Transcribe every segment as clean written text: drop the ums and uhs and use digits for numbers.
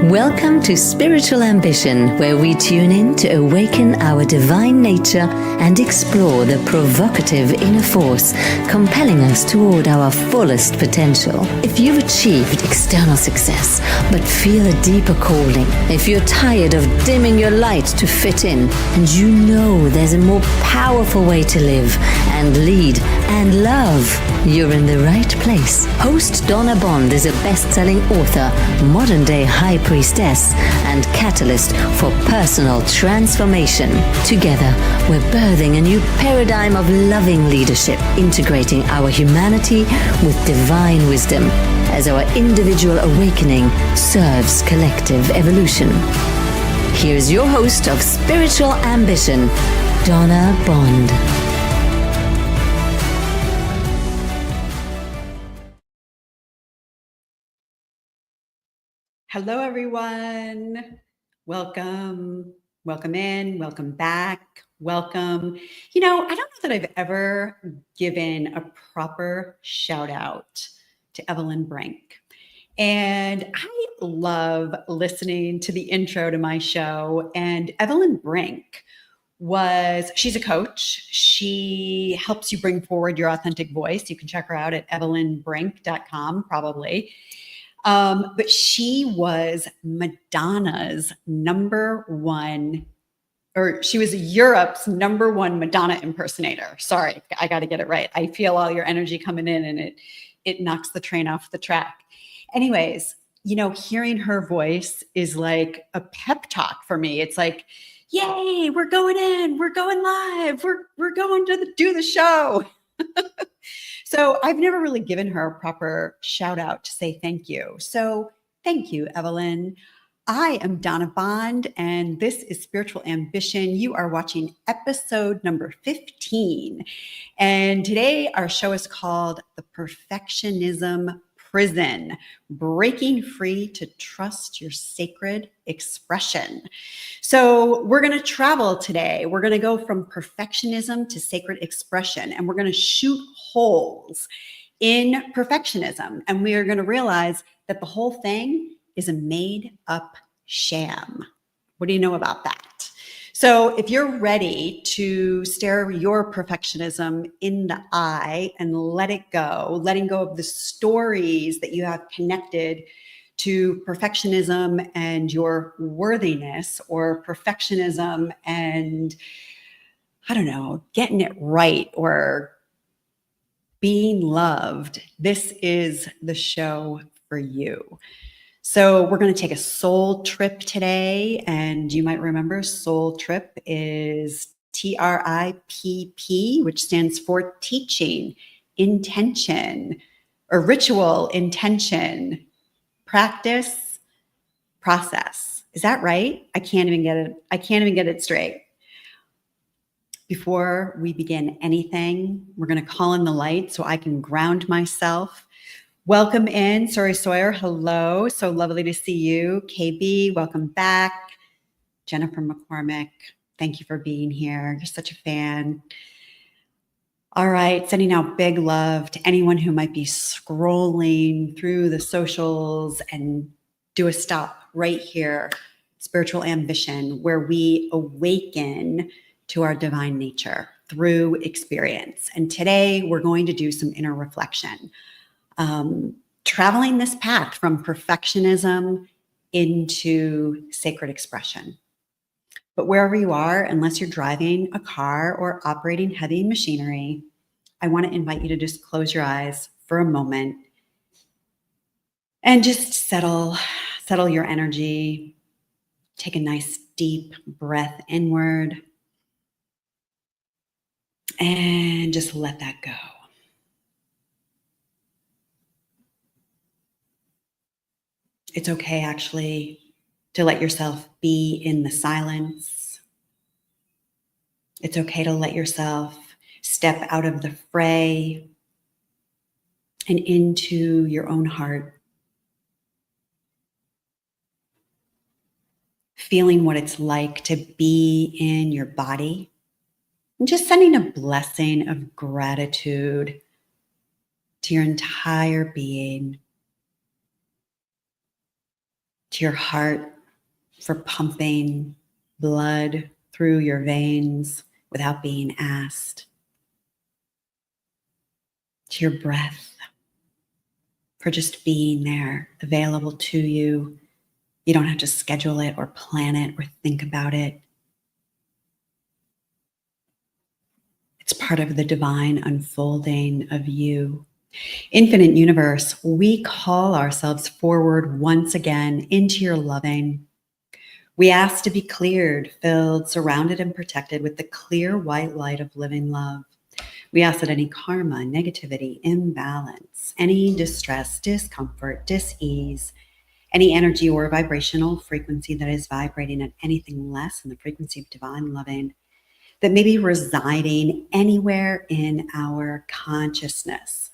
Welcome to Spiritual Ambition, where we tune in to awaken our divine nature and explore the provocative inner force compelling us toward our fullest potential. If you've achieved external success but feel a deeper calling, if you're tired of dimming your light to fit in, and you know there's a more powerful way to live and lead and love, you're in the right place. Host Donna Bond is a best-selling author, modern-day high priestess, and catalyst for personal transformation. Together, we're birthing a new paradigm of loving leadership, integrating our humanity with divine wisdom as our individual awakening serves collective evolution. Here's your host of Spiritual Ambition, Donna Bond. Hello, everyone. Welcome in, welcome back, welcome. I don't know that I've ever given a proper shout out to Evelyn Brink. And I love listening to the intro to my show. And Evelyn Brink she's a coach. She helps you bring forward your authentic voice. You can check her out at evelynbrink.com, probably. But she was Madonna's she was Europe's number one Madonna impersonator. Sorry, I got to get it right. I feel all your energy coming in and it knocks the train off the track. Anyways, hearing her voice is like a pep talk for me. It's like, yay, we're going in, we're going live, we're going to do the show. So I've never really given her a proper shout out to say thank you. So thank you, Evelyn. I am Donna Bond, and this is Spiritual Ambition. You are watching episode number 15. And today our show is called The Perfectionism Prison, Breaking Free to Trust Your Sacred Expression. So we're going to travel today. We're going to go from perfectionism to sacred expression, and we're going to shoot holes in perfectionism. And we are going to realize that the whole thing is a made up sham. What do you know about that? So if you're ready to stare your perfectionism in the eye and letting go of the stories that you have connected to perfectionism and your worthiness, or perfectionism and, getting it right or being loved, this is the show for you. So we're going to take a soul trip today, and you might remember Soul Tripp is TRIPP, which stands for teaching, intention, or ritual, intention, practice, process. Is that right? I can't even get it straight. Before we begin anything, we're going to call in the light so I can ground myself. Welcome in, Sori Sawyer. Hello. So lovely to see you. KB, welcome back. Jennifer McCormick, thank you for being here. You're such a fan. All right, sending out big love to anyone who might be scrolling through the socials, and do a stop right here. Spiritual Ambition, where we awaken to our divine nature through experience. And today we're going to do some inner reflection. Traveling this path from perfectionism into sacred expression. But wherever you are, unless you're driving a car or operating heavy machinery, I want to invite you to just close your eyes for a moment and just settle your energy. Take a nice deep breath inward and just let that go. It's okay, actually, to let yourself be in the silence. It's okay to let yourself step out of the fray and into your own heart, feeling what it's like to be in your body, and just sending a blessing of gratitude to your entire being, to your heart for pumping blood through your veins without being asked, to your breath for just being there, available to you. You don't have to schedule it or plan it or think about it. It's part of the divine unfolding of you. Infinite universe, we call ourselves forward once again into your loving. We ask to be cleared, filled, surrounded, and protected with the clear white light of living love. We ask that any karma, negativity, imbalance, any distress, discomfort, dis-ease, any energy or vibrational frequency that is vibrating at anything less than the frequency of divine loving, that may be residing anywhere in our consciousness,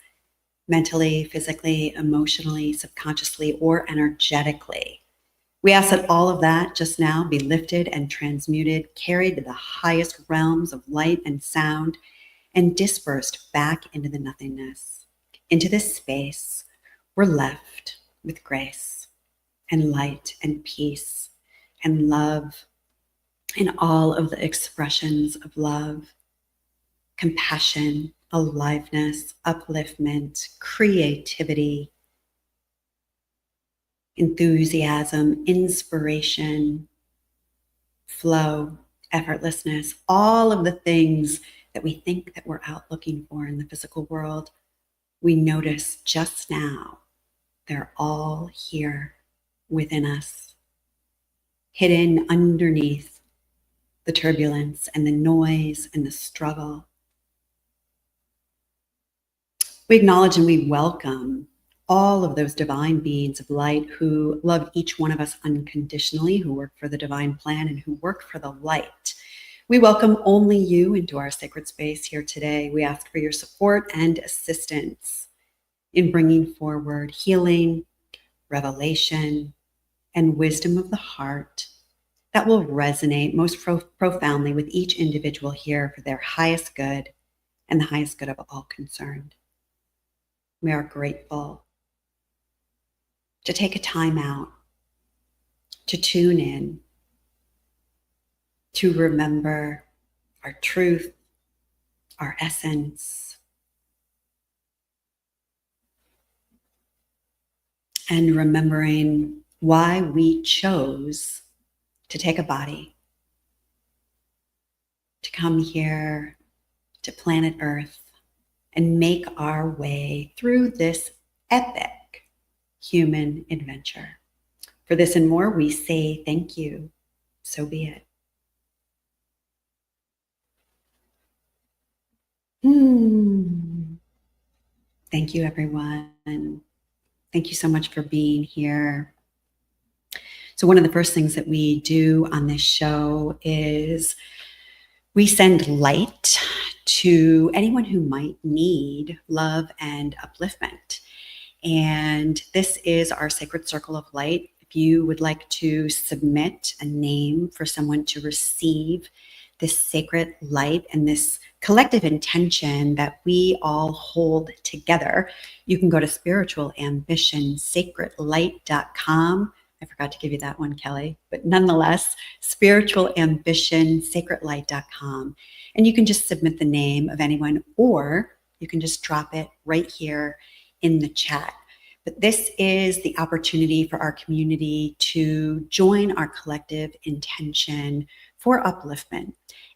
mentally, physically, emotionally, subconsciously, or energetically. We ask that all of that just now be lifted and transmuted, carried to the highest realms of light and sound, and dispersed back into the nothingness. Into this space, we're left with grace and light and peace and love and all of the expressions of love, compassion, aliveness, upliftment, creativity, enthusiasm, inspiration, flow, effortlessness, all of the things that we think that we're out looking for in the physical world, we notice just now they're all here within us, hidden underneath the turbulence and the noise and the struggle. We acknowledge and we welcome all of those divine beings of light who love each one of us unconditionally, who work for the divine plan and who work for the light. We welcome only you into our sacred space here today. We ask for your support and assistance in bringing forward healing, revelation, and wisdom of the heart that will resonate most profoundly with each individual here for their highest good and the highest good of all concerned. We are grateful to take a time out, to tune in, to remember our truth, our essence, and remembering why we chose to take a body, to come here to planet Earth and make our way through this epic human adventure. For this and more, we say thank you. So be it. Thank you, everyone. Thank you so much for being here. So one of the first things that we do on this show is we send light to anyone who might need love and upliftment. And this is our sacred circle of light. If you would like to submit a name for someone to receive this sacred light and this collective intention that we all hold together, you can go to spiritualambitionsacredlight.com. I forgot to give you that one, Kelly, but nonetheless, spiritualambitionsacredlight.com. And you can just submit the name of anyone, or you can just drop it right here in the chat. But this is the opportunity for our community to join our collective intention for upliftment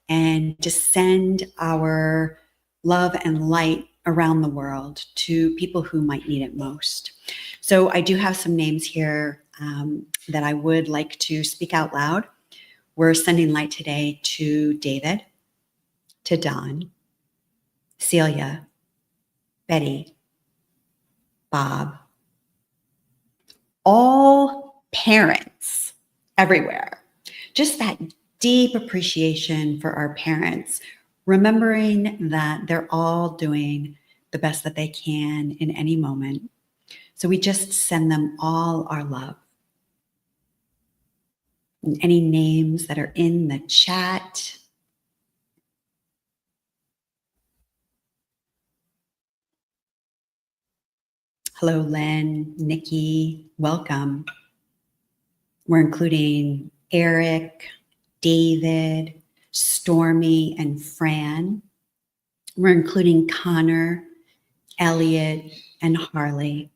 and to send our love and light around the world to people who might need it most. So I do have some names here that I would like to speak out loud. We're sending light today to David, to Don, Celia, Betty, Bob, all parents everywhere. Just that deep appreciation for our parents, remembering that they're all doing the best that they can in any moment. So we just send them all our love. And any names that are in the chat. Hello, Len, Nikki, welcome. We're including Eric, David, Stormy, and Fran. We're including Connor, Elliot, and Harley.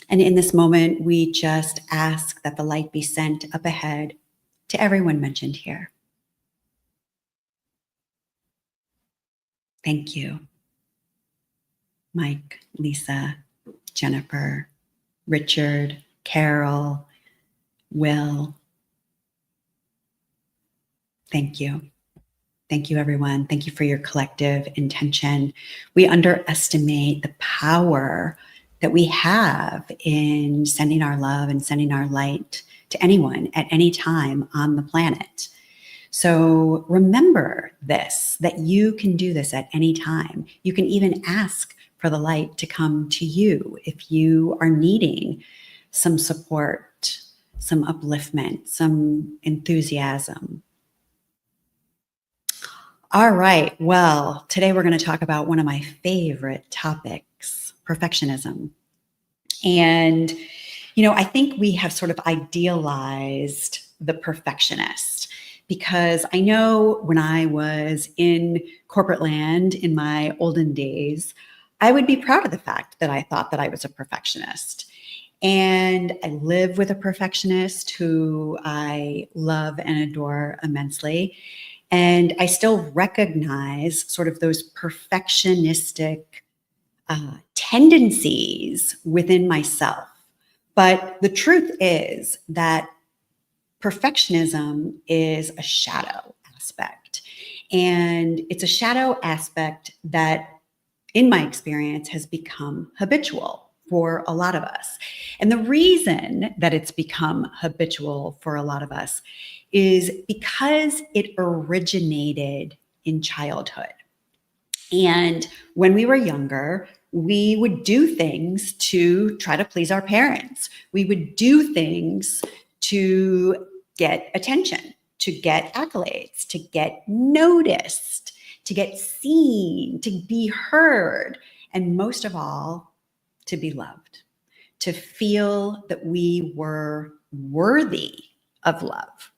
And in this moment, we just ask that the light be sent up ahead to everyone mentioned here. Thank you. Mike, Lisa, Jennifer, Richard, Carol, Will. Thank you. Thank you, everyone. Thank you for your collective intention. We underestimate the power that we have in sending our love and sending our light to anyone at any time on the planet. So remember this, that you can do this at any time. You can even ask for the light to come to you if you are needing some support, some upliftment, some enthusiasm. All right. Well, today we're going to talk about one of my favorite topics, perfectionism. And, I think we have sort of idealized the perfectionist, because I know when I was in corporate land in my olden days, I would be proud of the fact that I thought that I was a perfectionist. And I live with a perfectionist who I love and adore immensely. And I still recognize sort of those perfectionistic tendencies within myself. But the truth is that perfectionism is a shadow aspect. And it's a shadow aspect that, in my experience, has become habitual for a lot of us. And the reason that it's become habitual for a lot of us is because it originated in childhood. And when we were younger, we would do things to try to please our parents. We would do things to get attention, to get accolades, to get noticed, to get seen, to be heard, and most of all, to be loved, to feel that we were worthy of love.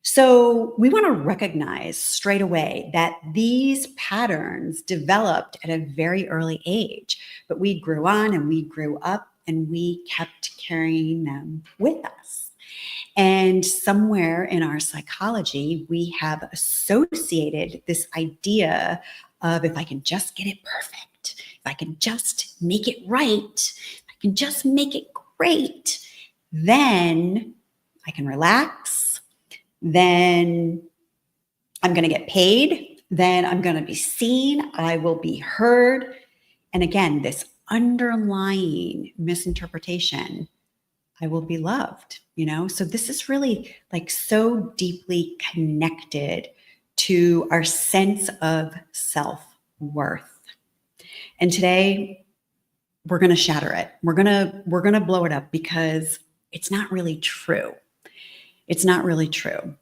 So we want to recognize straight away that these patterns developed at a very early age, but we grew on and we grew up and we kept carrying them with us. And somewhere in our psychology, we have associated this idea of, if I can just get it perfect, if I can just make it right, if I can just make it great, then I can relax. Then I'm going to get paid. Then I'm going to be seen. I will be heard. And again, this underlying misinterpretation, I will be loved, So this is really like so deeply connected to our sense of self-worth. And today we're going to shatter it. We're going to blow it up, because it's not really true. It's not really true.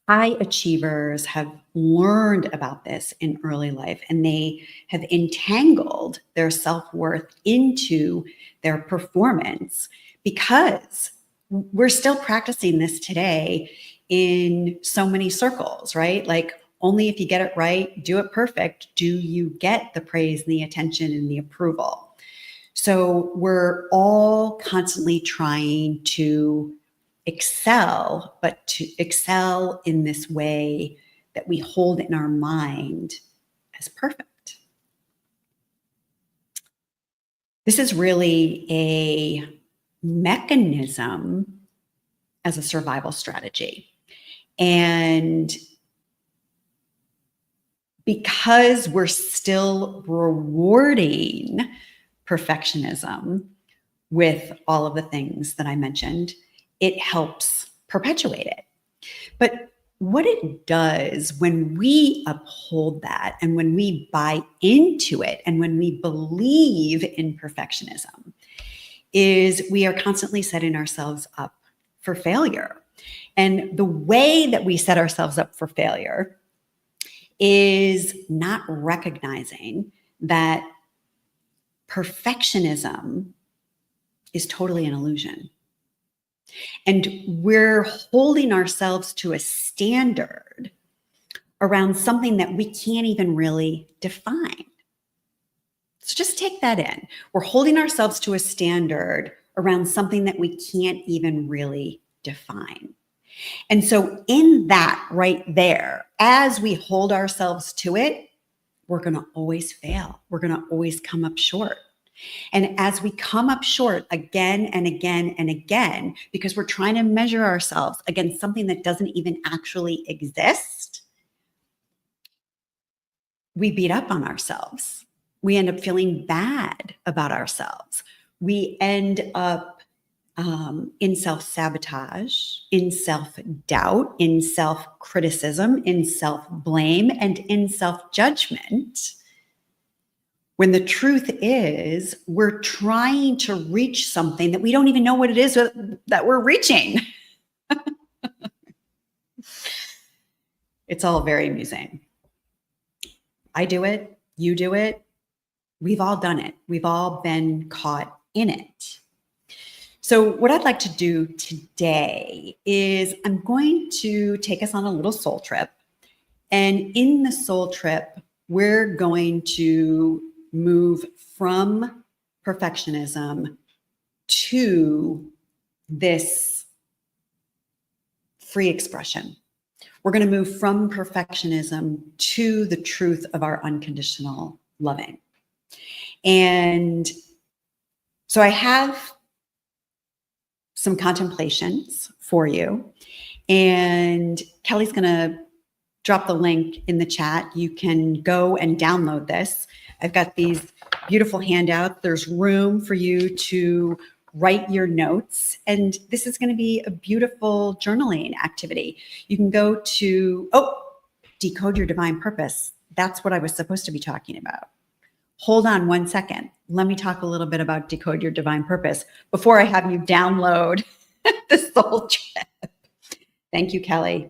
High achievers have learned about this in early life, and they have entangled their self-worth into their performance, because we're still practicing this today in so many circles, right? Like, only if you get it right, do it perfect, do you get the praise and the attention and the approval. So we're all constantly trying to excel, but to excel in this way that we hold in our mind as perfect. This is really a mechanism as a survival strategy. And because we're still rewarding perfectionism with all of the things that I mentioned, it helps perpetuate it. But what it does when we uphold that, and when we buy into it, and when we believe in perfectionism, is we are constantly setting ourselves up for failure. And the way that we set ourselves up for failure is not recognizing that perfectionism is totally an illusion. And we're holding ourselves to a standard around something that we can't even really define. So just take that in. We're holding ourselves to a standard around something that we can't even really define. And so in that right there, as we hold ourselves to it, we're going to always fail. We're going to always come up short. And as we come up short again and again and again, because we're trying to measure ourselves against something that doesn't even actually exist, we beat up on ourselves. We end up feeling bad about ourselves. We end up in self-sabotage, in self-doubt, in self-criticism, in self-blame, and in self-judgment. When the truth is, we're trying to reach something that we don't even know what it is that we're reaching. It's all very amusing. I do it. You do it. We've all done it. We've all been caught in it. So what I'd like to do today is I'm going to take us on a little soul trip. And in the soul trip, we're going to move from perfectionism to this free expression. We're going to move from perfectionism to the truth of our unconditional loving. And so I have some contemplations for you. And Kelly's going to drop the link in the chat. You can go and download this. I've got these beautiful handouts. There's room for you to write your notes. And this is going to be a beautiful journaling activity. You can go to, decode your divine purpose. That's what I was supposed to be talking about. Hold on 1 second. Let me talk a little bit about Decode Your Divine Purpose before I have you download the Soul Tripp. Thank you, Kelly.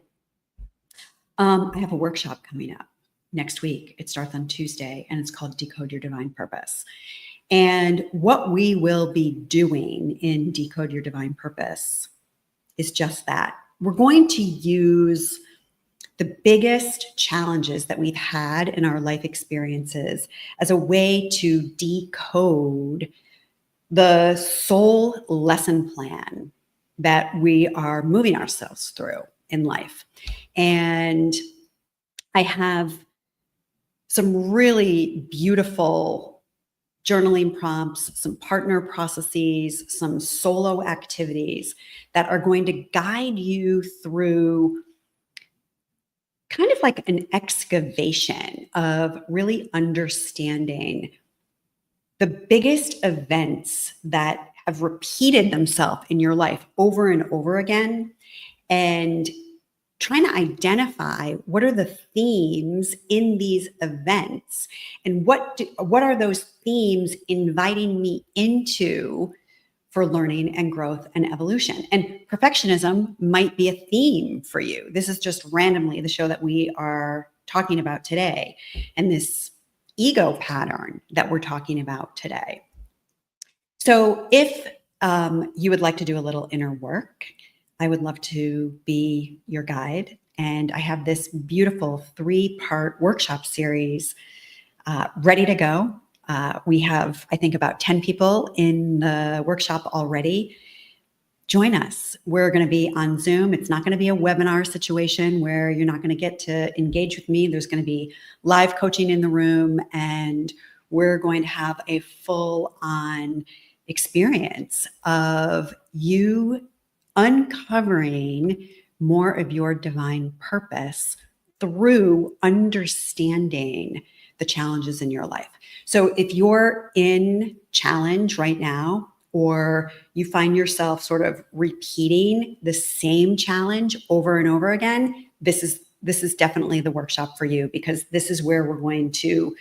I have a workshop coming up next week. It starts on Tuesday, and it's called Decode Your Divine Purpose. And what we will be doing in Decode Your Divine Purpose is just that. We're going to use the biggest challenges that we've had in our life experiences as a way to decode the soul lesson plan that we are moving ourselves through in life. And I have some really beautiful journaling prompts, some partner processes, some solo activities that are going to guide you through kind of like an excavation of really understanding the biggest events that have repeated themselves in your life over and over again, and trying to identify what are the themes in these events and what are those themes inviting me into for learning and growth and evolution. And perfectionism might be a theme for you. This is just randomly the show that we are talking about today, and this ego pattern that we're talking about today. So if you would like to do a little inner work, I would love to be your guide. And I have this beautiful 3-part workshop series ready to go. We have, I think, about 10 people in the workshop already. Join us. We're going to be on Zoom. It's not going to be a webinar situation where you're not going to get to engage with me. There's going to be live coaching in the room, and we're going to have a full-on experience of you uncovering more of your divine purpose through understanding the challenges in your life. So if you're in challenge right now, or you find yourself sort of repeating the same challenge over and over again, this is definitely the workshop for you, because this is where we're going to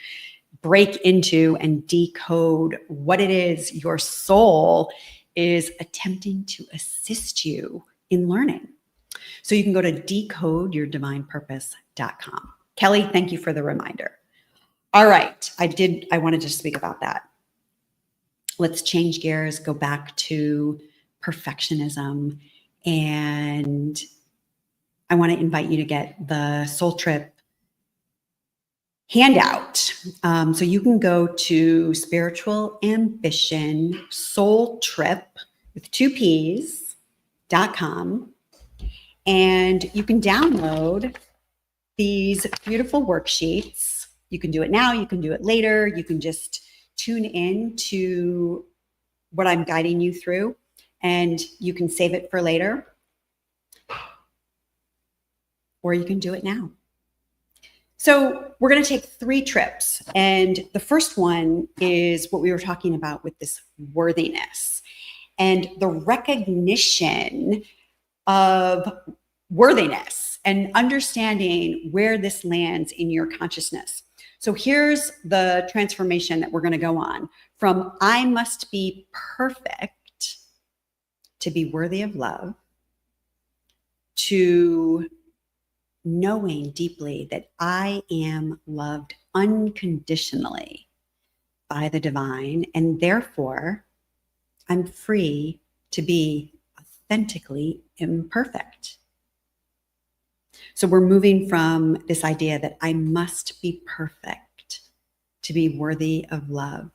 break into and decode what it is your soul is attempting to assist you in learning. So you can go to decodeyourdivinepurpose.com. Kelly, thank you for the reminder. All right, I wanted to speak about that. Let's change gears, go back to perfectionism. And I want to invite you to get the Soul Tripp handout. So you can go to Spiritual Ambition Soul Tripp with 2Ps.com, and you can download these beautiful worksheets. You can do it now, you can do it later, you can just tune in to what I'm guiding you through, and you can save it for later, or you can do it now. So we're going to take 3 trips. And the first one is what we were talking about with this worthiness and the recognition of worthiness and understanding where this lands in your consciousness. So here's the transformation that we're going to go on from I must be perfect to be worthy of love to knowing deeply that I am loved unconditionally by the divine, and therefore I'm free to be authentically imperfect. So we're moving from this idea that I must be perfect to be worthy of love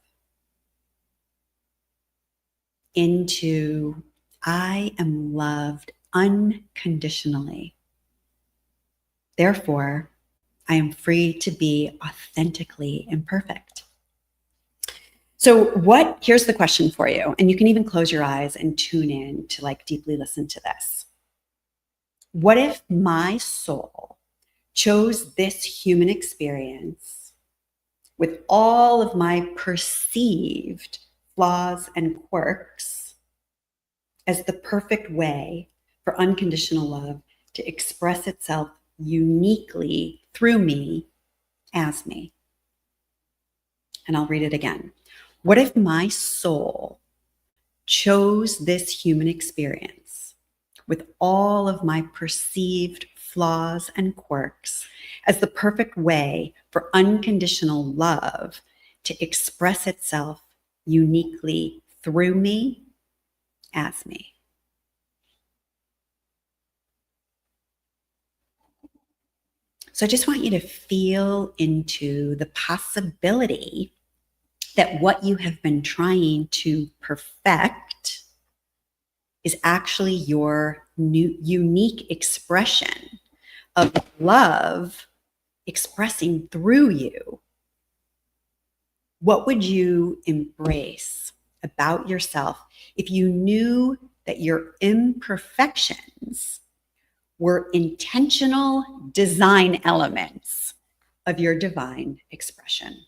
into I am loved unconditionally. Therefore, I am free to be authentically imperfect. So here's the question for you, and you can even close your eyes and tune in to like deeply listen to this. What if my soul chose this human experience with all of my perceived flaws and quirks as the perfect way for unconditional love to express itself uniquely through me as me? And I'll read it again. What if my soul chose this human experience with all of my perceived flaws and quirks as the perfect way for unconditional love to express itself uniquely through me as me? So I just want you to feel into the possibility that what you have been trying to perfect is actually your new, unique expression of love expressing through you. What would you embrace about yourself if you knew that your imperfections were intentional design elements of your divine expression?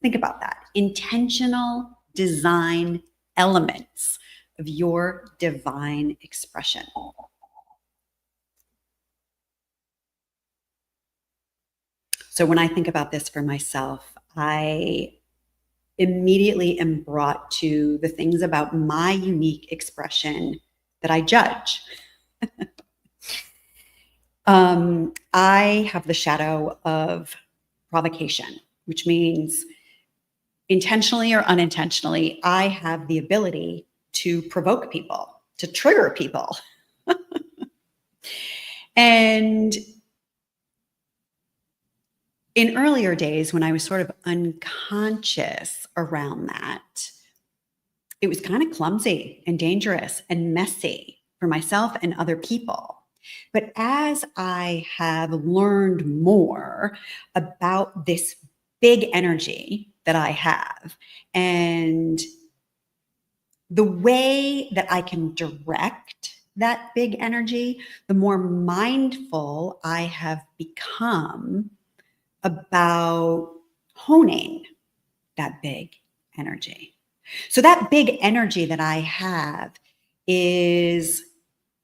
Think about that. Intentional design elements of your divine expression. So when I think about this for myself, I immediately am brought to the things about my unique expression that I judge. I have the shadow of provocation, which means intentionally or unintentionally, I have the ability to provoke people, to trigger people. And in earlier days, when I was sort of unconscious around that, it was kind of clumsy and dangerous and messy for myself and other people. But as I have learned more about this big energy that I have and the way that I can direct that big energy, the more mindful I have become about honing that big energy. So that big energy that I have is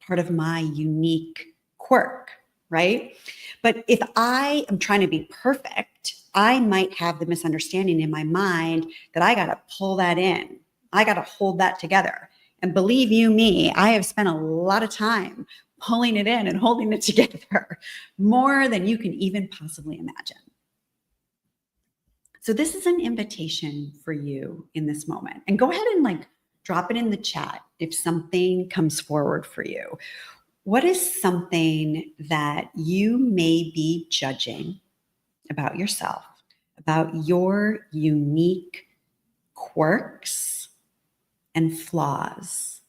part of my unique quirk, right? But if I am trying to be perfect, I might have the misunderstanding in my mind that I got to pull that in. I got to hold that together. And believe you me, I have spent a lot of time pulling it in and holding it together, more than you can even possibly imagine. So this is an invitation for you in this moment. And go ahead and like Drop it in the chat if something comes forward for you. What is something that you may be judging about yourself, about your unique quirks and flaws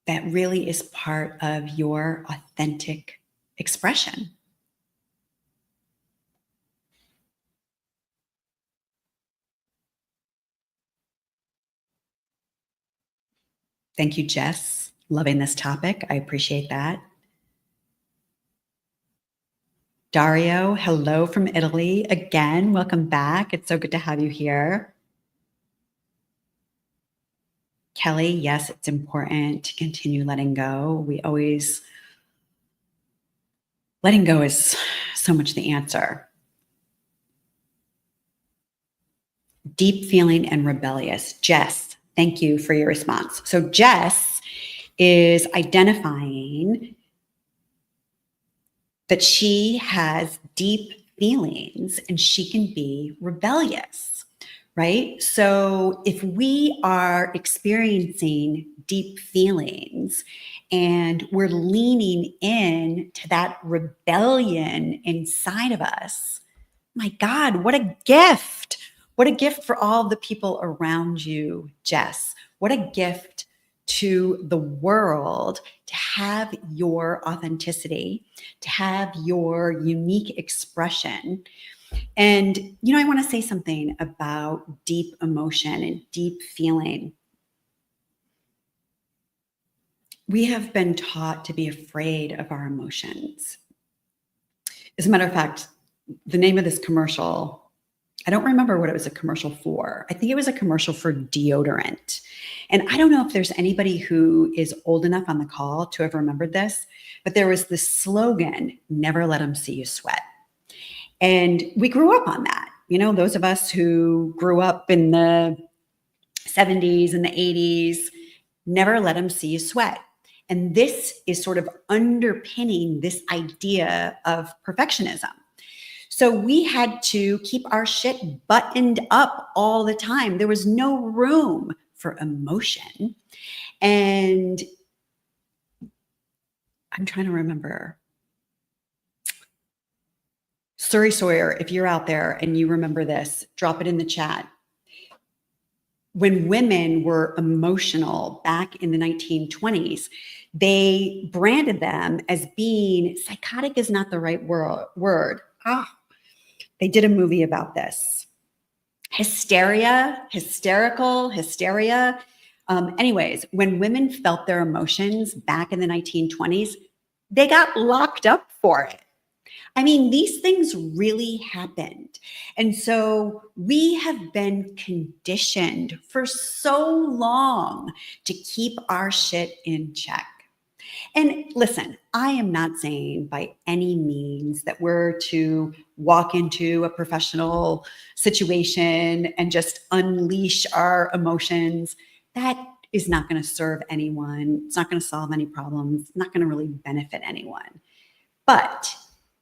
that really is part of your authentic expression? Thank you, Jess. Loving this topic. I appreciate that. Dario, hello from Italy. Again, welcome back. It's so good to have you here. Kelly, yes, it's important to continue letting go. Letting go is so much the answer. Deep feeling and rebellious. Jess, thank you for your response. So Jess is identifying that she has deep feelings and she can be rebellious, right? So if we are experiencing deep feelings and we're leaning in to that rebellion inside of us, my God, what a gift. What a gift for all the people around you, Jess. What a gift to the world to have your authenticity, to have your unique expression. And, I want to say something about deep emotion and deep feeling. We have been taught to be afraid of our emotions. As a matter of fact, the name of this commercial, I don't remember what it was a commercial for. I think it was a commercial for deodorant. And I don't know if there's anybody who is old enough on the call to have remembered this, but there was this slogan, never let them see you sweat. And we grew up on that. Those of us who grew up in the 70s and the 80s, never let them see you sweat. And this is sort of underpinning this idea of perfectionism. So we had to keep our shit buttoned up all the time. There was no room for emotion. And I'm trying to remember. Suri Sawyer, if you're out there and you remember this, drop it in the chat. When women were emotional back in the 1920s, they branded them as being psychotic is not the right word. They did a movie about this. Hysteria. Anyways, when women felt their emotions back in the 1920s, they got locked up for it. I mean, these things really happened. And so we have been conditioned for so long to keep our shit in check. And listen, I am not saying by any means that we're to walk into a professional situation and just unleash our emotions. That is not going to serve anyone. It's not going to solve any problems. It's not going to really benefit anyone. But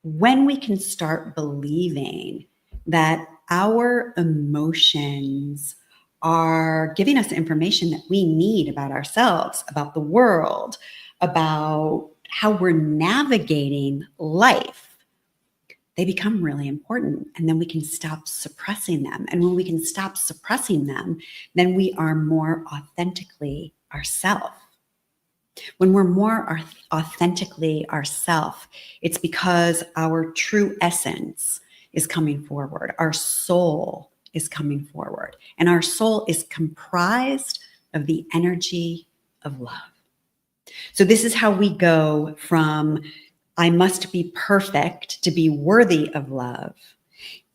when we can start believing that our emotions are giving us information that we need about ourselves, about the world, about how we're navigating life, they become really important. And then we can stop suppressing them. And when we can stop suppressing them, then we are more authentically ourselves. When we're more authentically ourselves, it's because our true essence is coming forward. Our soul is coming forward. And our soul is comprised of the energy of love. So this is how we go from I must be perfect to be worthy of love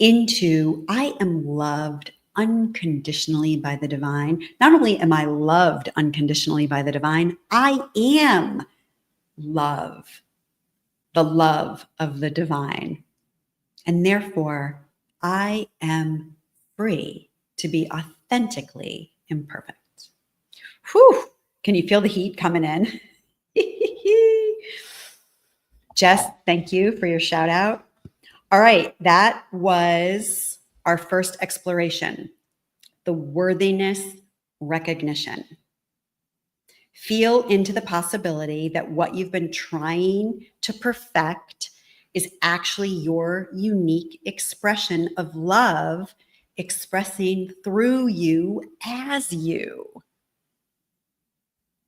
into I am loved unconditionally by the divine. Not only am I loved unconditionally by the divine, I am love, the love of the divine. And therefore, I am free to be authentically imperfect. Whew. Can you feel the heat coming in? Jess, thank you for your shout out. All right, that was our first exploration. the worthiness recognition. Feel into the possibility that what you've been trying to perfect is actually your unique expression of love, expressing through you as you.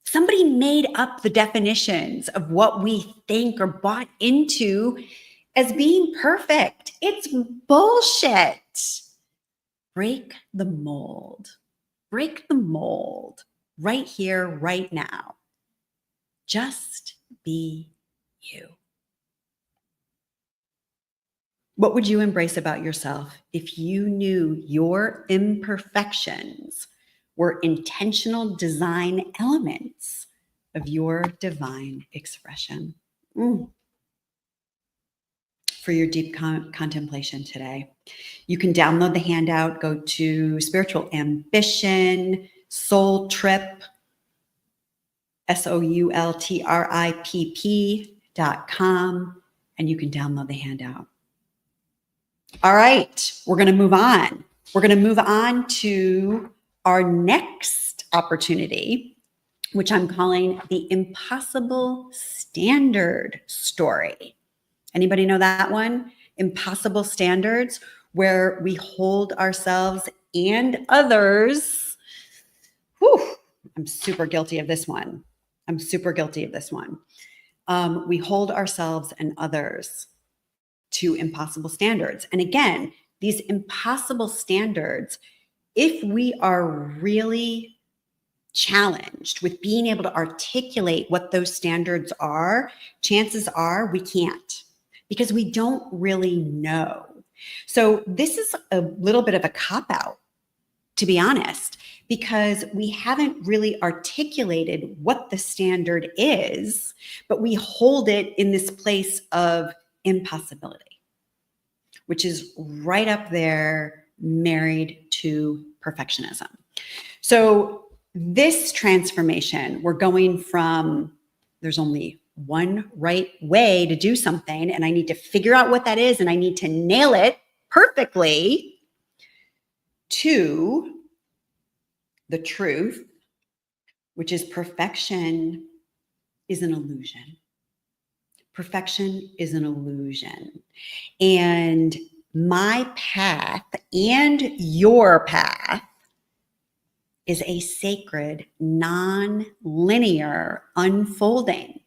Somebody made up the definitions of what we think or bought into as being perfect. It's bullshit. Break the mold. Break the mold right here, right now. Just be you. What would you embrace about yourself if you knew your imperfections were intentional design elements of your divine expression? For your deep contemplation today, you can download the handout, go to Spiritual Ambition, Soul Tripp, SoulTripp.com, and you can download the handout. All right, we're going to move on. We're going to move on to our next opportunity, which I'm calling the impossible standard story. Anybody know that one? Impossible standards, where we hold ourselves and others. Whew, I'm super guilty of this one. We hold ourselves and others to impossible standards. And again, these impossible standards, if we are really challenged with being able to articulate what those standards are, chances are we can't, because we don't really know. So this is a little bit of a cop-out, to be honest, because we haven't really articulated what the standard is, but we hold it in this place of impossibility, which is right up there, married to perfectionism. So this transformation, we're going from there's only one right way to do something, and I need to figure out what that is, and I need to nail it perfectly, to the truth, which is perfection is an illusion. Perfection is an illusion. And my path and your path is a sacred, non-linear unfolding.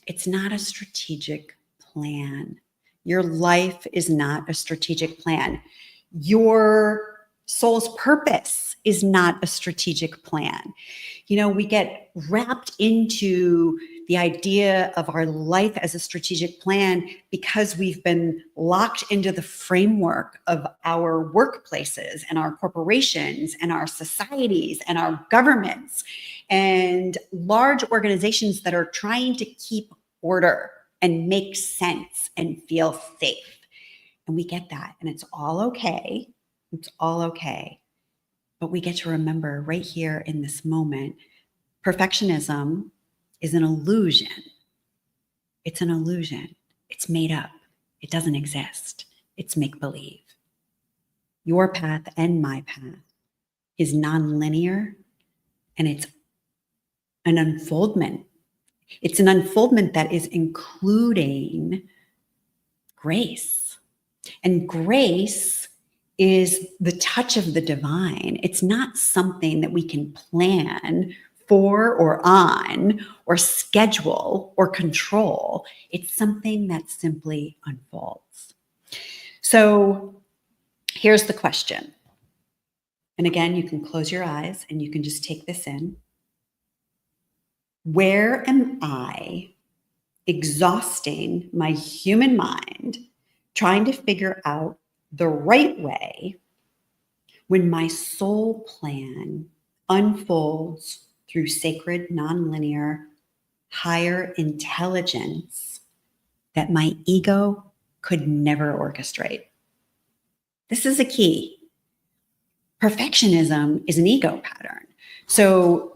It's not a strategic plan. Your life is not a strategic plan. Your soul's purpose is not a strategic plan. You know, we get wrapped into the idea of our life as a strategic plan because we've been locked into the framework of our workplaces and our corporations and our societies and our governments and large organizations that are trying to keep order and make sense and feel safe. And we get that, and it's all okay. It's all okay. But we get to remember right here in this moment, perfectionism is an illusion. It's an illusion. It's made up. It doesn't exist. It's make-believe. Your path and my path is non-linear, and it's an unfoldment. It's an unfoldment that is including grace. And grace is the touch of the divine. It's not something that we can plan for or on or schedule or control. It's something that simply unfolds. So here's the question. And again, you can close your eyes and you can just take this in. Where am I exhausting my human mind trying to figure out the right way when my soul plan unfolds through sacred, nonlinear, higher intelligence that my ego could never orchestrate? This is a key. Perfectionism is an ego pattern. So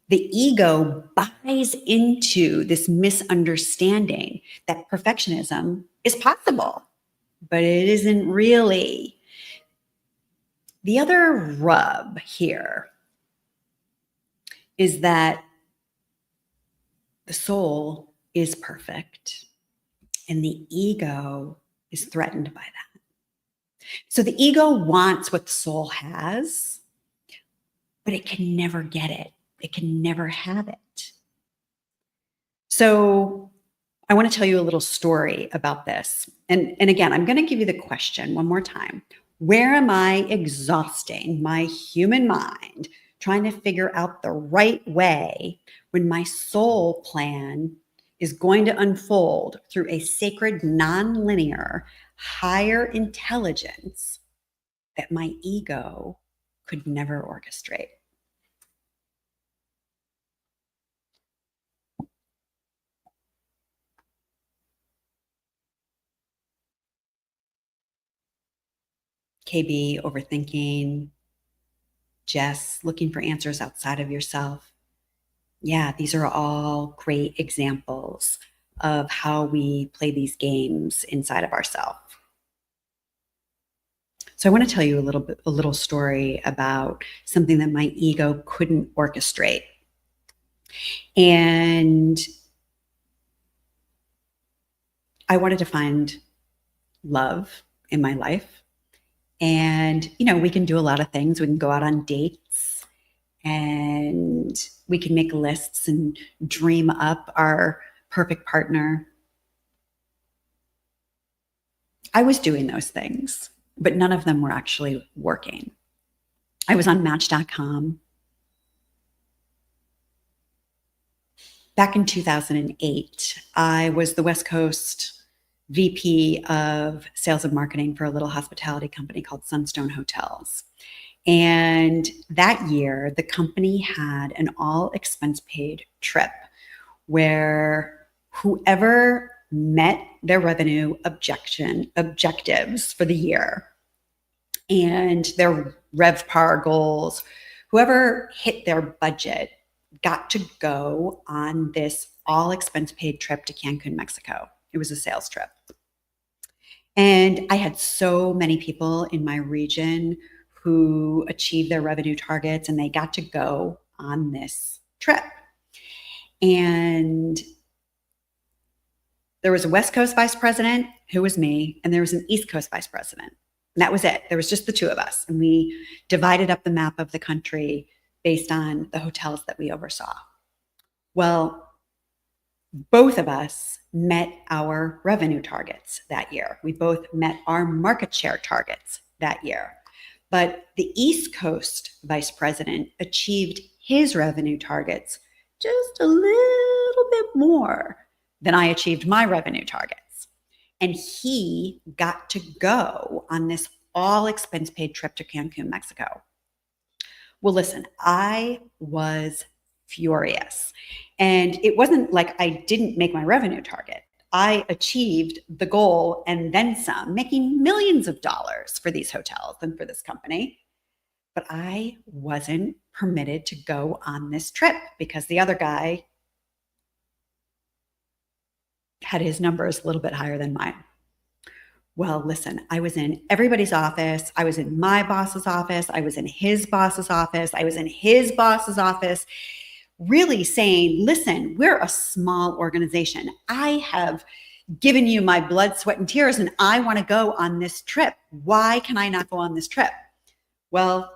the ego buys into this misunderstanding that perfectionism is possible, but it isn't really. The other rub here is that the soul is perfect and the ego is threatened by that. So the ego wants what the soul has, but it can never get it. It can never have it. So I want to tell you a little story about this. And again, I'm going to give you the question one more time. Where am I exhausting my human mind trying to figure out the right way when my soul plan is going to unfold through a sacred, nonlinear, higher intelligence that my ego could never orchestrate? KB, overthinking, Jess, looking for answers outside of yourself. Yeah, these are all great examples of how we play these games inside of ourselves. So I want to tell you a little story about something that my ego couldn't orchestrate. And I wanted to find love in my life. And, we can do a lot of things. We can go out on dates and we can make lists and dream up our perfect partner. I was doing those things, but none of them were actually working. I was on Match.com. Back in 2008, I was the West Coast VP of sales and marketing for a little hospitality company called Sunstone Hotels. And that year, the company had an all expense paid trip where whoever met their revenue objectives for the year and their RevPAR goals, whoever hit their budget got to go on this all expense paid trip to Cancun, Mexico. It was a sales trip. And I had so many people in my region who achieved their revenue targets and they got to go on this trip. And there was a West Coast vice president, who was me, and there was an East Coast vice president. And that was it. There was just the two of us. And we divided up the map of the country based on the hotels that we oversaw. Well, both of us met our revenue targets that year. We both met our market share targets that year. But the East Coast vice president achieved his revenue targets just a little bit more than I achieved my revenue targets. And he got to go on this all expense paid trip to Cancun, Mexico. Well, listen, I was furious. And it wasn't like I didn't make my revenue target. I achieved the goal and then some, making millions of dollars for these hotels and for this company. But I wasn't permitted to go on this trip because the other guy had his numbers a little bit higher than mine. Well, listen, I was in everybody's office. I was in my boss's office. I was in his boss's office. I was in his boss's office, really saying, listen, we're a small organization. I have given you my blood, sweat, and tears, and I want to go on this trip. Why can I not go on this trip? Well,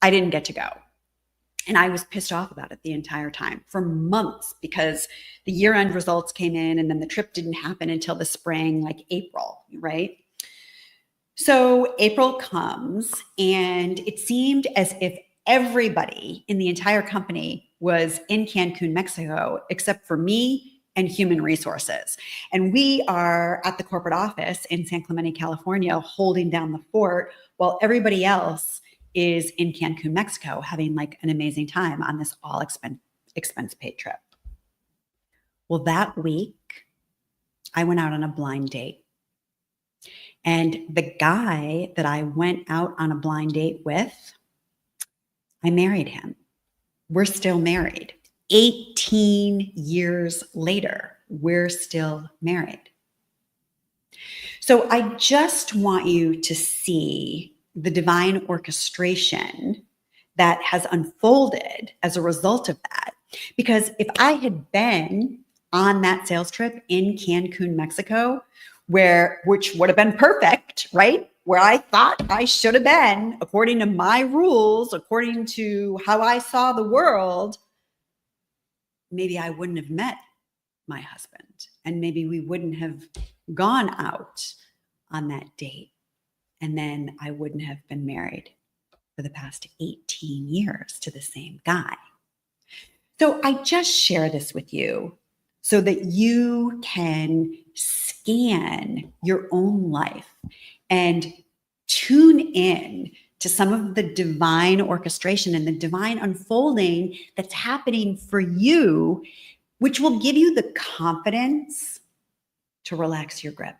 I didn't get to go. And I was pissed off about it the entire time for months because the year-end results came in and then the trip didn't happen until the spring, like April, right? So April comes and it seemed as if everybody in the entire company was in Cancun, Mexico, except for me and human resources. And we are at the corporate office in San Clemente, California, holding down the fort while everybody else is in Cancun, Mexico, having like an amazing time on this all expense paid trip. Well, that week, I went out on a blind date. And the guy that I went out on a blind date with, I married him. We're still married. 18 years later, we're still married. So I just want you to see the divine orchestration that has unfolded as a result of that. Because if I had been on that sales trip in Cancun, Mexico, which would have been perfect, right? Where I thought I should have been, according to my rules, according to how I saw the world, maybe I wouldn't have met my husband, and maybe we wouldn't have gone out on that date. And then I wouldn't have been married for the past 18 years to the same guy. So I just share this with you so that you can scan your own life and tune in to some of the divine orchestration and the divine unfolding that's happening for you, which will give you the confidence to relax your grip.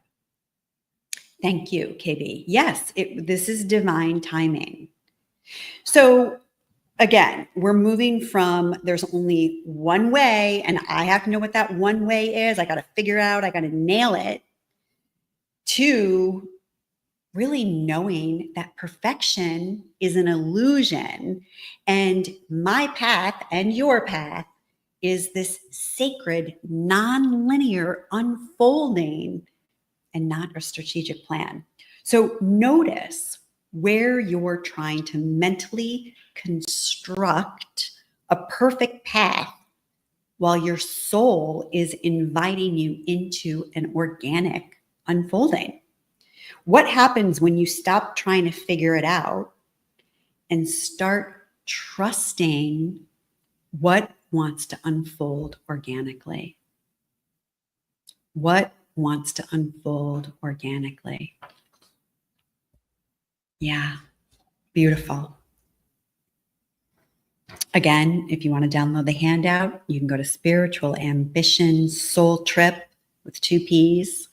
Thank you, KB. Yes, this is divine timing. So again, we're moving from there's only one way, and I have to know what that one way is. I got to figure out, I got to nail it, to really knowing that perfection is an illusion, and my path and your path is this sacred, non-linear unfolding and not a strategic plan. So notice where you're trying to mentally construct a perfect path while your soul is inviting you into an organic unfolding. What happens when you stop trying to figure it out and start trusting what wants to unfold organically? What wants to unfold organically? Yeah, beautiful. Again, if you want to download the handout, you can go to Spiritual Ambition Soul Tripp with 2Ps.com.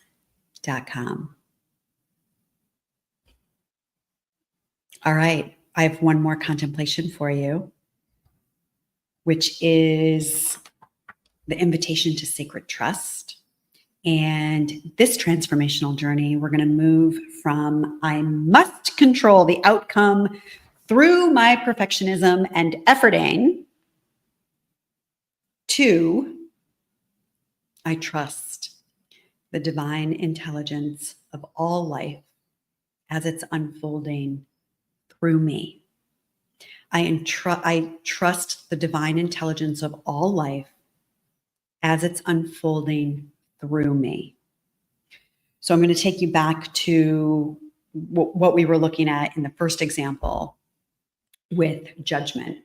All right, I have one more contemplation for you, which is the invitation to sacred trust. And this transformational journey, we're going to move from I must control the outcome through my perfectionism and efforting to I trust the divine intelligence of all life as it's unfolding through me. I trust the divine intelligence of all life as it's unfolding through me. So I'm going to take you back to what we were looking at in the first example with judgment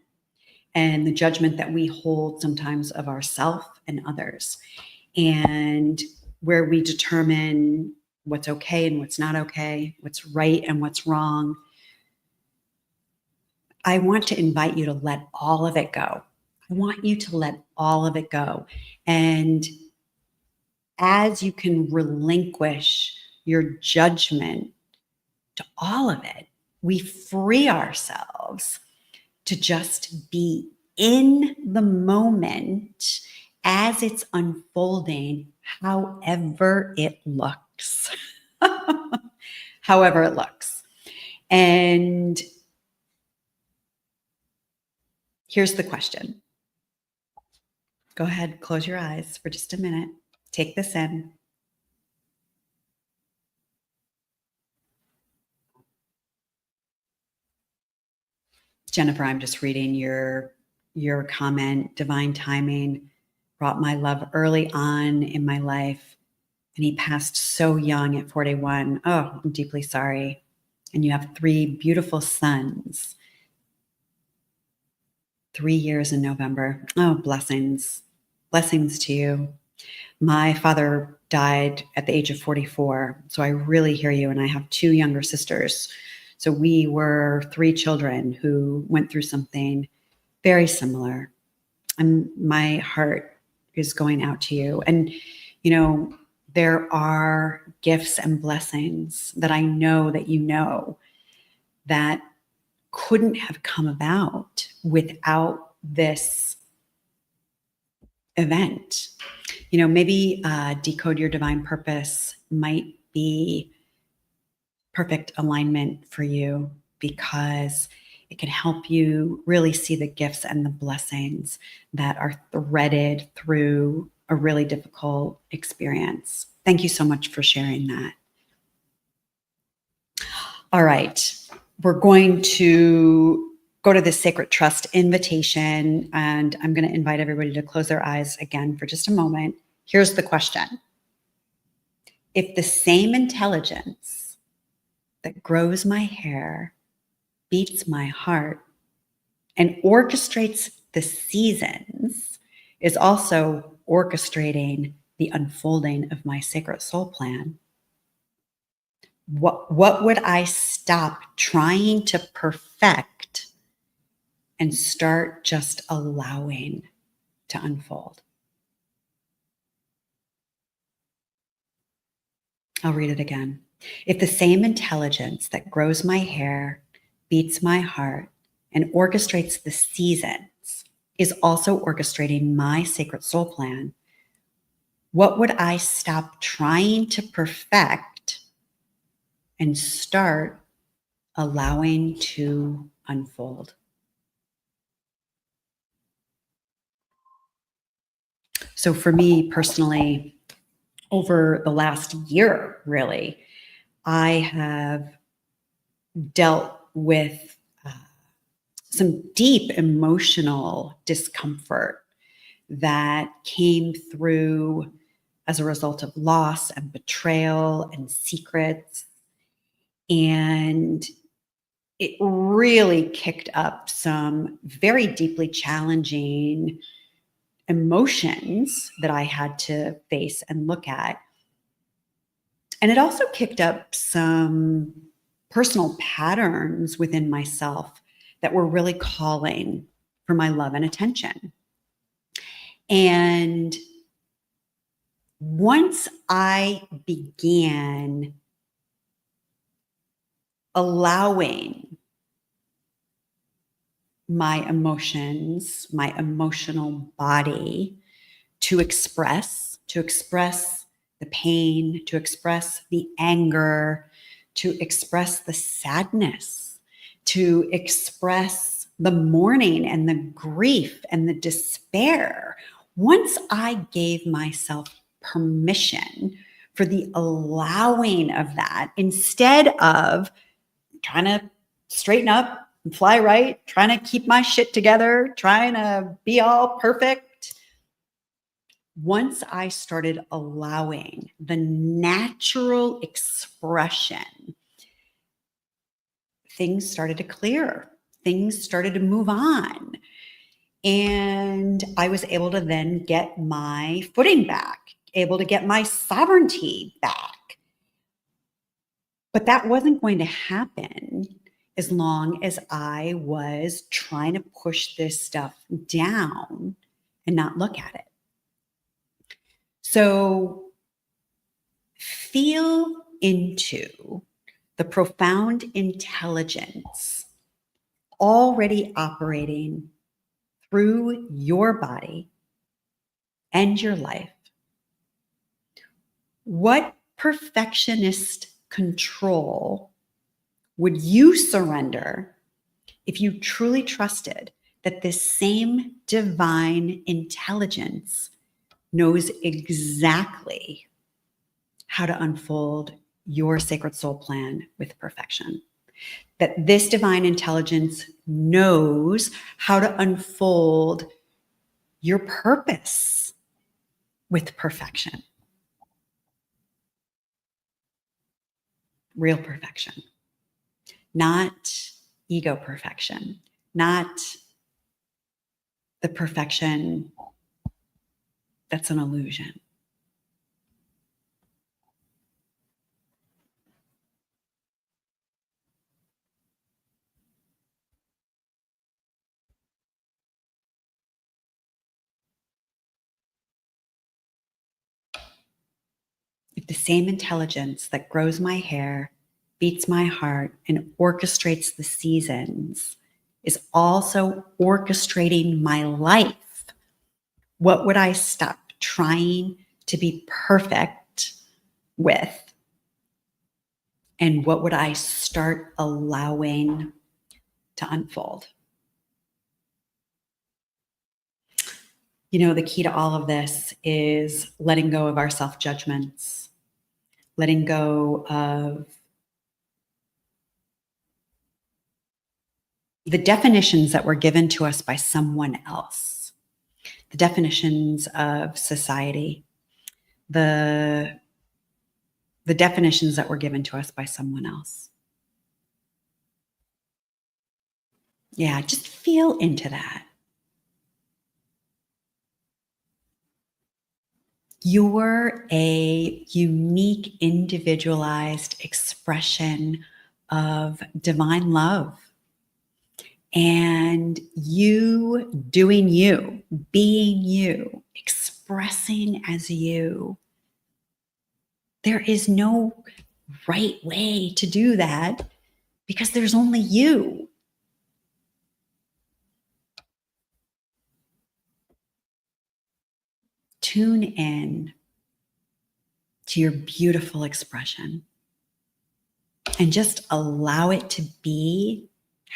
and the judgment that we hold sometimes of ourselves and others, and where we determine what's okay and what's not okay, what's right and what's wrong. I want to invite you to let all of it go. I want you to let all of it go. And as you can relinquish your judgment to all of it, we free ourselves to just be in the moment as it's unfolding, however it looks. However it looks. And here's the question. Go ahead, close your eyes for just a minute. Take this in. Jennifer, I'm just reading your comment. Divine timing brought my love early on in my life, and he passed so young at 41. Oh, I'm deeply sorry. And you have 3 beautiful sons. 3 years in November. Oh, blessings. Blessings to you. My father died at the age of 44. So I really hear you. And I have 2 younger sisters. So we were 3 children who went through something very similar. And my heart is going out to you. And, you know, there are gifts and blessings that I know that you know that couldn't have come about without this event. You know, maybe Decode Your Divine Purpose might be perfect alignment for you. because it can help you really see the gifts and the blessings that are threaded through a really difficult experience. Thank you so much for sharing that. All right, we're going to go to the Sacred Trust invitation, and I'm going to invite everybody to close their eyes again for just a moment. Here's the question. If the same intelligence that grows my hair, beats my heart, and orchestrates the seasons is also orchestrating the unfolding of my sacred soul plan, what would I stop trying to perfect and start just allowing to unfold? I'll read it again. If the same intelligence that grows my hair, beats my heart, and orchestrates the seasons is also orchestrating my sacred soul plan, what would I stop trying to perfect and start allowing to unfold? So for me personally, over the last year, really, I have dealt with some deep emotional discomfort that came through as a result of loss and betrayal and secrets. And it really kicked up some very deeply challenging emotions that I had to face and look at. And it also kicked up some personal patterns within myself that were really calling for my love and attention. And once I began allowing my emotions, my emotional body to express the pain, to express the anger, to express the sadness, to express the mourning and the grief and the despair. Once I gave myself permission for the allowing of that, instead of trying to straighten up and fly right, trying to keep my shit together, trying to be all perfect, once I started allowing the natural expression, things started to clear. Things started to move on. And I was able to then get my footing back, able to get my sovereignty back. But that wasn't going to happen as long as I was trying to push this stuff down and not look at it. So feel into the profound intelligence already operating through your body and your life. What perfectionist control would you surrender if you truly trusted that this same divine intelligence knows exactly how to unfold your sacred soul plan with perfection? That this divine intelligence knows how to unfold your purpose with perfection. Real perfection, not ego perfection, not the perfection that's an illusion. If the same intelligence that grows my hair, beats my heart, and orchestrates the seasons is also orchestrating my life, what would I stop trying to be perfect with And what would I start allowing to unfold? The key to all of this is letting go of our self-judgments, letting go of the definitions that were given to us by someone else, the definitions of society, the definitions that were given to us by someone else. Yeah, just feel into that. You're a unique, individualized expression of divine love. And you doing you, being you, expressing as you. There is no right way to do that because there's only you. Tune in to your beautiful expression and just allow it to be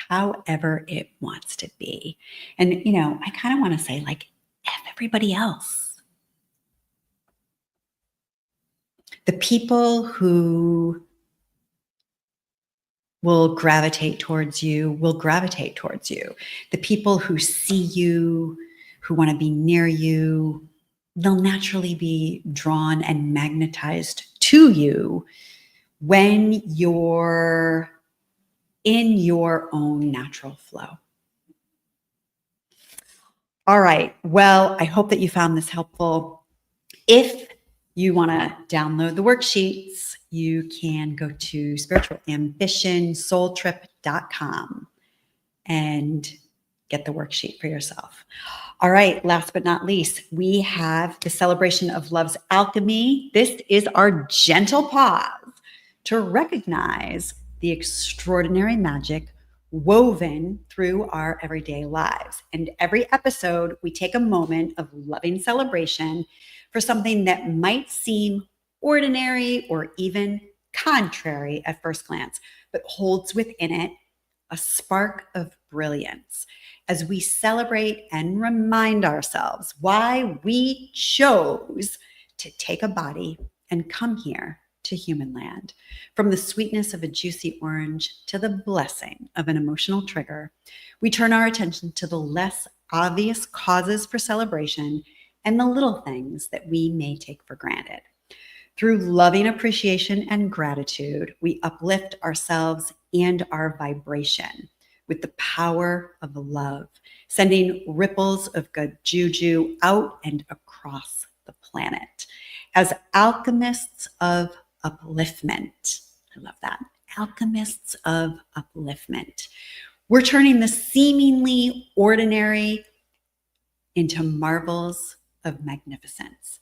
however it wants to be. And, I kind of want to say, like, F everybody else. The people who will gravitate towards you will gravitate towards you. The people who see you, who want to be near you, they'll naturally be drawn and magnetized to you when you're in your own natural flow. All right. Well, I hope that you found this helpful. If you want to download the worksheets, you can go to spiritualambitionsoultrip.com and get the worksheet for yourself. All right. Last but not least, we have the celebration of love's alchemy. This is our gentle pause to recognize the extraordinary magic woven through our everyday lives. And every episode, we take a moment of loving celebration for something that might seem ordinary or even contrary at first glance, but holds within it a spark of brilliance as we celebrate and remind ourselves why we chose to take a body and come here to human land. From the sweetness of a juicy orange to the blessing of an emotional trigger, we turn our attention to the less obvious causes for celebration and the little things that we may take for granted. Through loving appreciation and gratitude, we uplift ourselves and our vibration with the power of love, sending ripples of good juju out and across the planet. As alchemists of upliftment, I love that, alchemists of upliftment, we're turning the seemingly ordinary into marvels of magnificence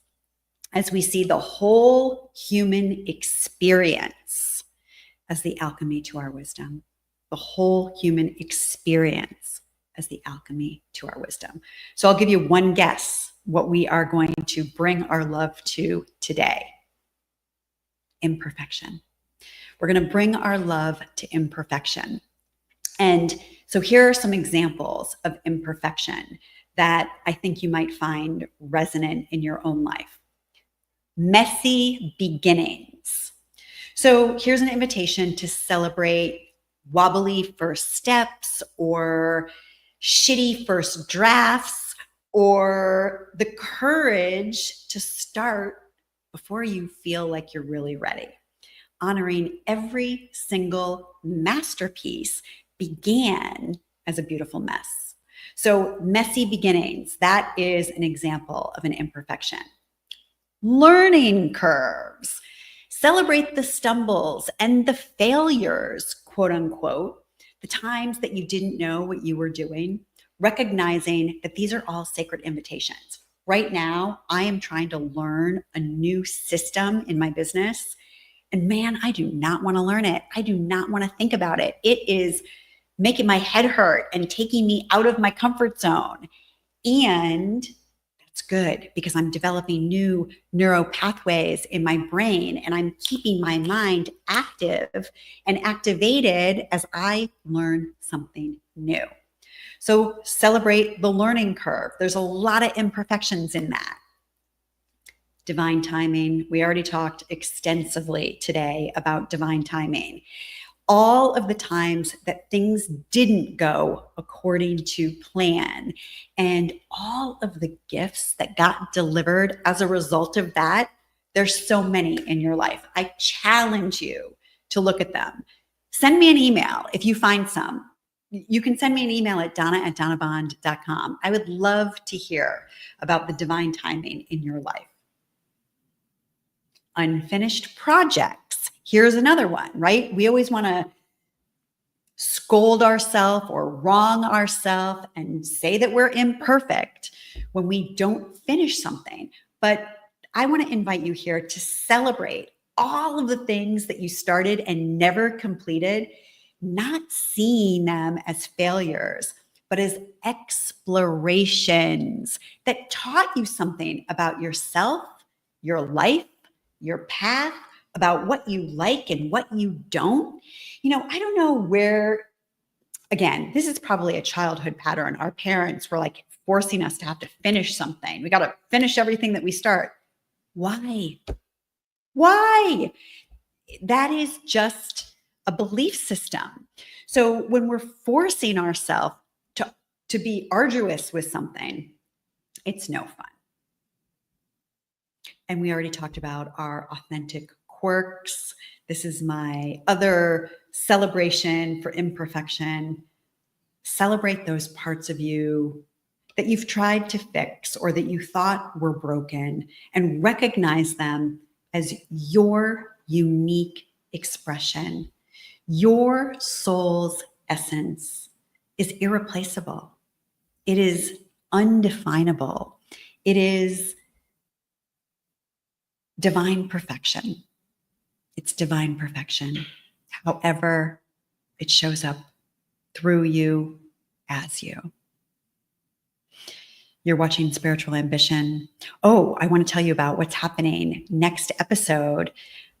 as we see the whole human experience as the alchemy to our wisdom, the whole human experience as the alchemy to our wisdom. So I'll give you one guess what we are going to bring our love to today. Imperfection. We're going to bring our love to imperfection. And so here are some examples of imperfection that I think you might find resonant in your own life. Messy beginnings. So here's an invitation to celebrate wobbly first steps or shitty first drafts or the courage to start before you feel like you're really ready. Honoring every single masterpiece began as a beautiful mess. So messy beginnings, that is an example of an imperfection. Learning curves. Celebrate the stumbles and the failures, quote unquote, the times that you didn't know what you were doing, recognizing that these are all sacred invitations. Right now, I am trying to learn a new system in my business. And man, I do not want to learn it. I do not want to think about it. It is making my head hurt and taking me out of my comfort zone. And It's good because I'm developing new neural pathways in my brain and I'm keeping my mind active and activated as I learn something new. So celebrate the learning curve. There's a lot of imperfections in that. Divine timing. We already talked extensively today about divine timing. All of the times that things didn't go according to plan and all of the gifts that got delivered as a result of that, there's so many in your life. I challenge you to look at them. Send me an email if you find some. You can send me an email at donna@donnabond.com. I would love to hear about the divine timing in your life. Unfinished projects. Here's another one, right? We always want to scold ourselves or wrong ourselves and say that we're imperfect when we don't finish something. But I want to invite you here to celebrate all of the things that you started and never completed, not seeing them as failures, but as explorations that taught you something about yourself, your life, your path, about what you like and what you don't. I don't know where, again, this is probably a childhood pattern. Our parents were like forcing us to have to finish something. We got to finish everything that we start. Why? Why? That is just a belief system. So when we're forcing ourselves to be arduous with something, it's no fun. And we already talked about our authentic quirks. This is my other celebration for imperfection. Celebrate those parts of you that you've tried to fix or that you thought were broken and recognize them as your unique expression. Your soul's essence is irreplaceable. It is undefinable. It is divine perfection. It's divine perfection. However, it shows up through you, as you. You're watching Spiritual Ambition. Oh, I want to tell you about what's happening next episode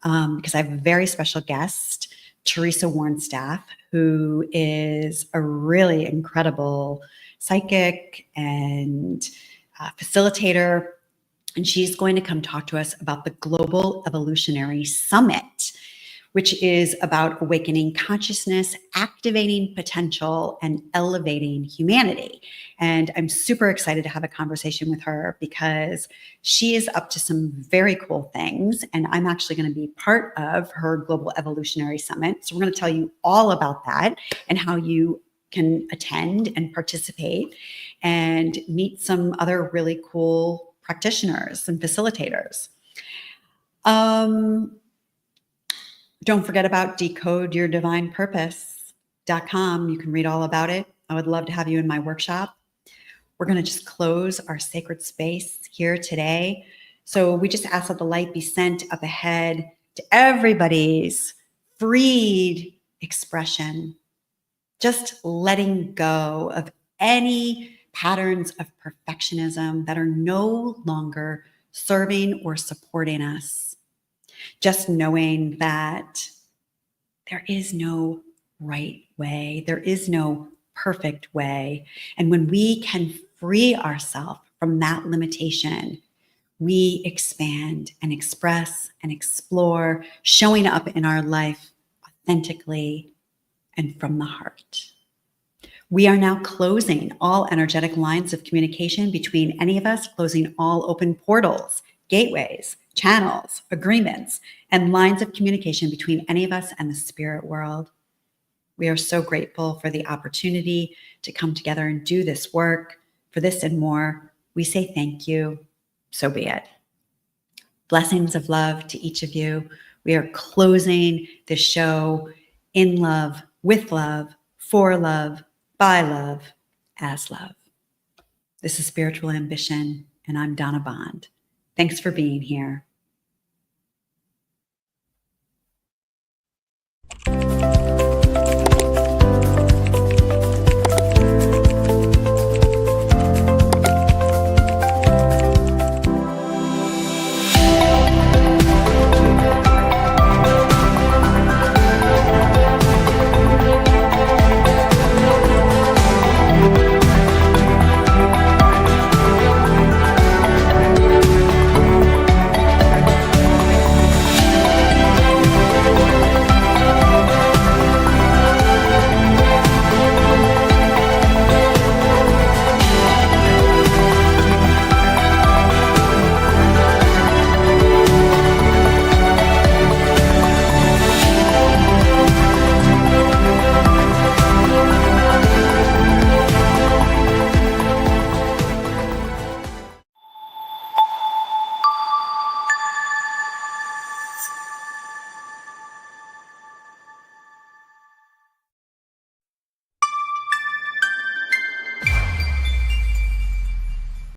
because I have a very special guest, Teresa Warnstaff, who is a really incredible psychic and facilitator. And she's going to come talk to us about the Global Evolutionary Summit, which is about awakening consciousness, activating potential, and elevating humanity. And I'm super excited to have a conversation with her because she is up to some very cool things. And I'm actually going to be part of her Global Evolutionary Summit. So we're going to tell you all about that and how you can attend and participate and meet some other really cool practitioners and facilitators. Don't forget about decodeyourdivinepurpose.com. You can read all about it. I would love to have you in my workshop. We're going to just close our sacred space here today. So we just ask that the light be sent up ahead to everybody's freed expression, just letting go of any patterns of perfectionism that are no longer serving or supporting us. Just knowing that there is no right way, there is no perfect way. And when we can free ourselves from that limitation, we expand and express and explore, showing up in our life authentically and from the heart. We are now closing all energetic lines of communication between any of us, closing all open portals, gateways, channels, agreements, and lines of communication between any of us and the spirit world. We are so grateful for the opportunity to come together and do this work. For this and more, we say thank you. So be it. Blessings of love to each of you. We are closing the show in love, with love, for love, by love, as love. This is Spiritual Ambition, and I'm Donna Bond. Thanks for being here.